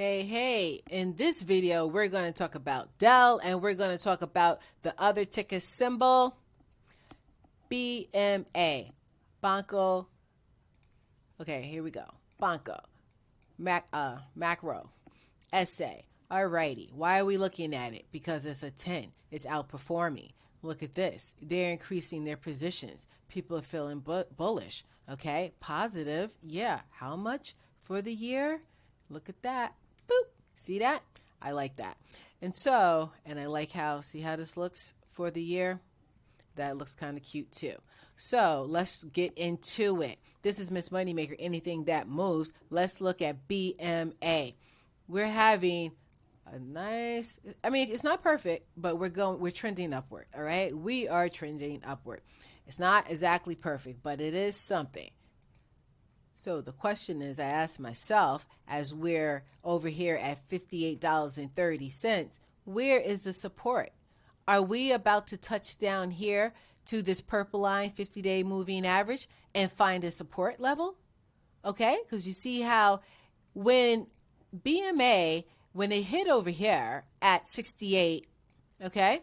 Hey, in this video, we're going to talk about Dell and we're going to talk about the other ticker symbol, BMA, Banco. Okay, here we go. Banco, macro, essay. Alrighty, why are we looking at it? Because it's a 10. It's outperforming. Look at this. They're increasing their positions. People are feeling bullish. Okay, positive. Yeah, how much for the year? Look at that. Boop. See that? I like that. And I like see how this looks for the year? That looks kind of cute too. So let's get into it. This is Miss Moneymaker, anything that moves. Let's look at BMA. We're having a nice, it's not perfect, but we're trending upward. All right. We are trending upward. It's not exactly perfect, but it is something. So the question is, I asked myself, as we're over here at $58.30, where is the support? Are we about to touch down here to this purple line, 50-day moving average, and find a support level? Okay, because you see how when BMA, when it hit over here at 68, okay,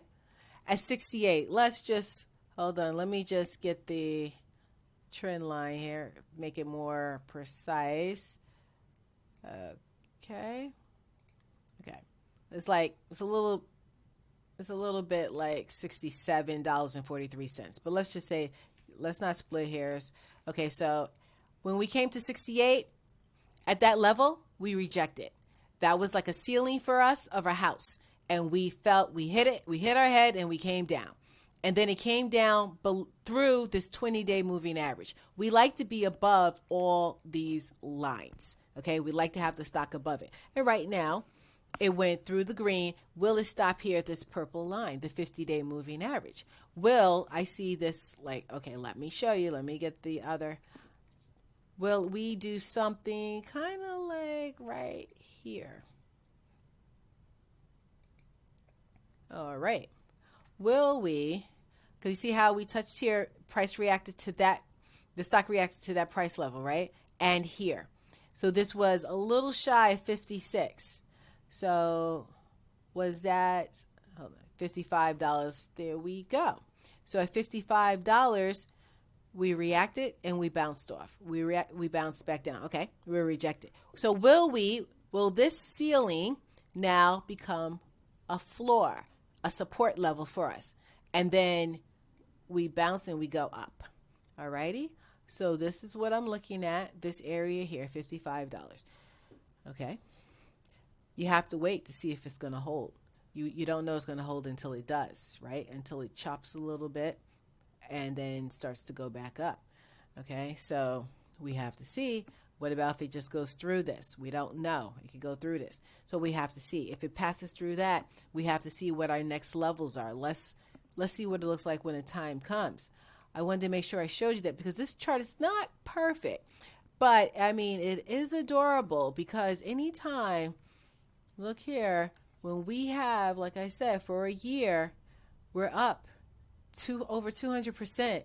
at 68, let's just, hold on, let me just get the trend line here, make it more precise. Okay. It's a little bit like $67.43. But let's just say, let's not split hairs. Okay, so when we came to 68, at that level, we rejected. That was like a ceiling for us of our house. And we hit it, we hit our head and we came down. And then it came down through this 20-day moving average. We like to be above all these lines. Okay, we like to have the stock above it. And right now, it went through the green. Will it stop here at this purple line, the 50-day moving average? I see this okay, let me show you. Let me get the other. Will we do something kind of like right here? All right. Will we, because you see how we touched here, price reacted to that, the stock reacted to that price level, right? And here. So this was a little shy of 56. So was that, hold on, $55? There we go. So at $55, we reacted and we bounced off. We bounced back down. Okay, we're rejected. So will this ceiling now become a floor, a support level for us? And then we bounce and we go up. Alrighty. So this is what I'm looking at, this area here, $55. Okay. You have to wait to see if it's going to hold. You don't know it's going to hold until it does, right? Until it chops a little bit and then starts to go back up. Okay. So we have to see. What about if it just goes through this? We don't know. It could go through this. So we have to see. If it passes through that, we have to see what our next levels are. Let's see what it looks like when the time comes. I wanted to make sure I showed you that because this chart is not perfect. But, it is adorable because anytime, look here, when we have, like I said, for a year, we're up to over 200%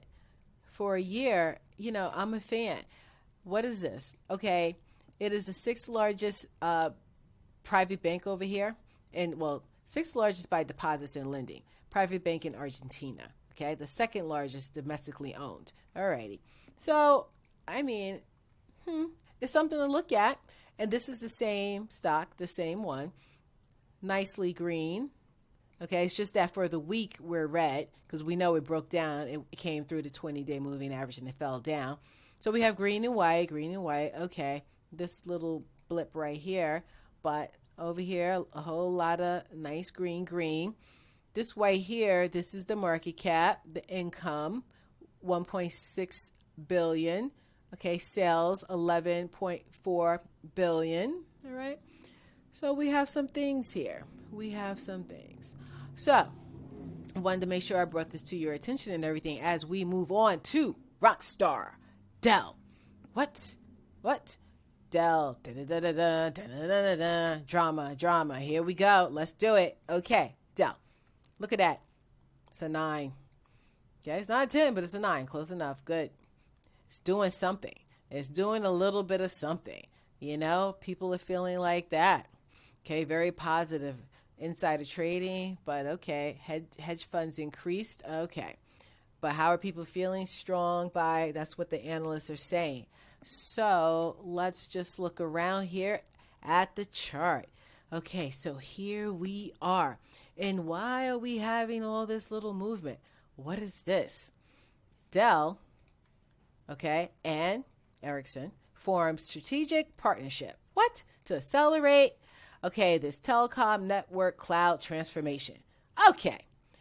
for a year. I'm a fan. What is this? Okay, it is the sixth largest private bank over here. And, sixth largest by deposits and lending. Private bank in Argentina. Okay, the second largest domestically owned. Alrighty. So, it's something to look at. And this is the same stock, the same one. Nicely green. Okay, it's just that for the week we're red because we know it broke down. It came through the 20-day moving average and it fell down. So we have green and white, okay. This little blip right here, but over here, a whole lot of nice green. This white here, this is the market cap, the income, 1.6 billion. Okay, sales, 11.4 billion. All right. So we have some things here. So I wanted to make sure I brought this to your attention and everything as we move on to Rockstar. Dell. What? Dell. Drama. Here we go. Let's do it. Okay. Dell. Look at that. It's a 9. Okay, it's not a 10, but it's a 9. Close enough. Good. It's doing something. It's doing a little bit of something. People are feeling like that. Okay, very positive insider trading, but okay, hedge funds increased. Okay, but how are people feeling? Strong buy. That's what the analysts are saying. So let's just look around here at the chart. Okay, so here we are. And why are we having all this little movement? What is this? Dell, okay, and Ericsson formed strategic partnership. What? To accelerate, okay, this telecom network cloud transformation. Okay,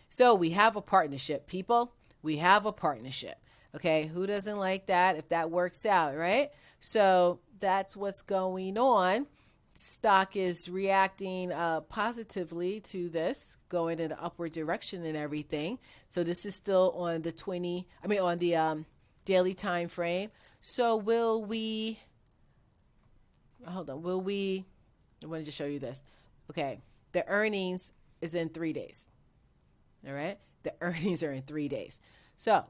so we have a partnership, people. We have a partnership. Okay, who doesn't like that if that works out, right? So that's what's going on. Stock is reacting positively to this, going in an upward direction and everything. So this is still on the on the daily time frame. So will we, hold on, I want to just show you this. Okay, the earnings is in 3 days. All right, the earnings are in 3 days. So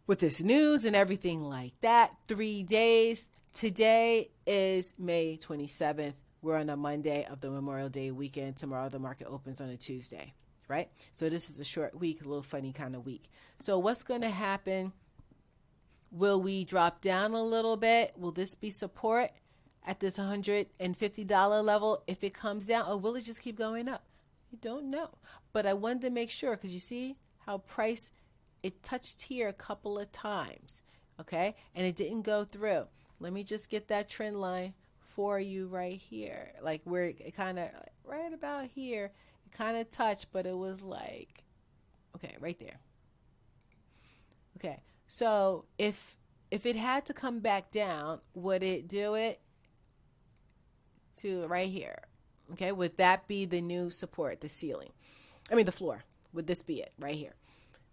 with this news and everything like that, 3 days. Today is May 27th. We're on a Monday of the Memorial Day weekend. Tomorrow the market opens on a Tuesday, right? So this is a short week, a little funny kind of week. So what's going to happen? Will we drop down a little bit? Will this be support at this $150 level if it comes down? Or will it just keep going up? I don't know. But I wanted to make sure, because you see how price, it touched here a couple of times, okay? And it didn't go through. Let me just get that trend line for you right here. Like where it kind of, right about here, it kind of touched, but it was like, okay, right there. Okay, so if it had to come back down, would it do it to right here? Okay, would that be the new support, the ceiling? I mean the floor. Would this be it right here?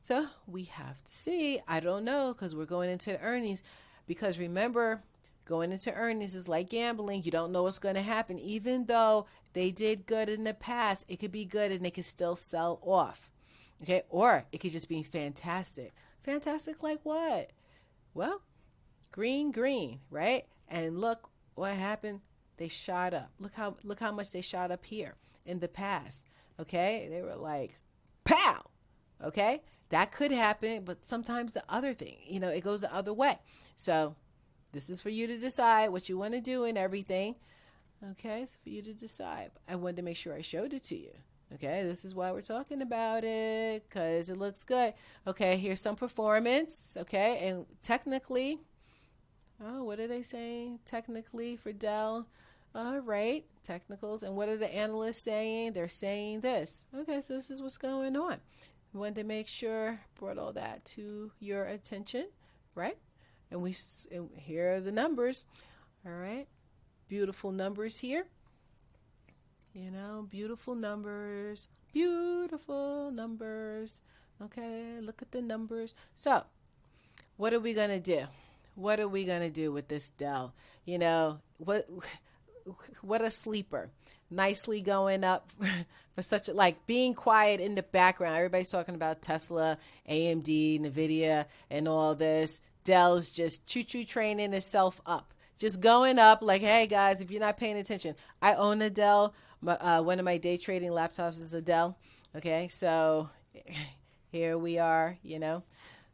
So we have to see. I don't know, because we're going into the earnings. Because remember, going into earnings is like gambling. You don't know what's going to happen. Even though they did good in the past, it could be good and they could still sell off. Okay, or it could just be fantastic. Fantastic like what? Well, green, right? And look what happened. They shot up. Look how much they shot up here in the past. Okay, they were like, pow. Okay, that could happen, but sometimes the other thing, it goes the other way. So this is for you to decide what you want to do and everything. Okay, it's for you to decide. I wanted to make sure I showed it to you. Okay, this is why we're talking about it, because it looks good. Okay, here's some performance. Okay, and technically, what are they saying? Technically for Dell. All right, technicals. And what are the analysts saying? They're saying this. Okay, so this is what's going on. We wanted to make sure, brought all that to your attention, right? And here are the numbers. All right, beautiful numbers here. Beautiful numbers. Okay, look at the numbers. So what are we going to do? What are we going to do with this Dell? What a sleeper. Nicely going up for such like being quiet in the background. Everybody's talking about Tesla, AMD, NVIDIA, and all this. Dell's just choo-choo training itself up. Just going up like, hey, guys, if you're not paying attention. I own a Dell. One of my day trading laptops is a Dell. Okay, so here we are,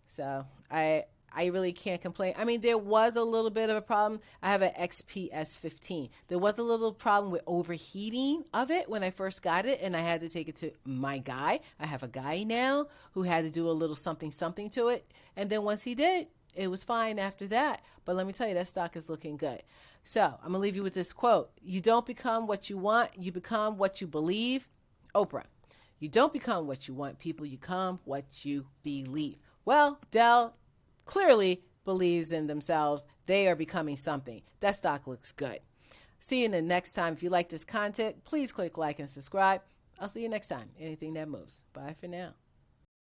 So I really can't complain. I mean, there was a little bit of a problem. I have an XPS 15. There was a little problem with overheating of it when I first got it, and I had to take it to my guy. I have a guy now who had to do a little something to it. And then once he did, it was fine after that. But let me tell you, that stock is looking good. So I'm going to leave you with this quote. You don't become what you want. You become what you believe. Oprah. You don't become what you want, people. You become what you believe. Well, Dell clearly believes in themselves. They are becoming something. That stock looks good. See you in the next time. If you like this content, please click like and subscribe. I'll see you next time. Anything that moves. Bye for now.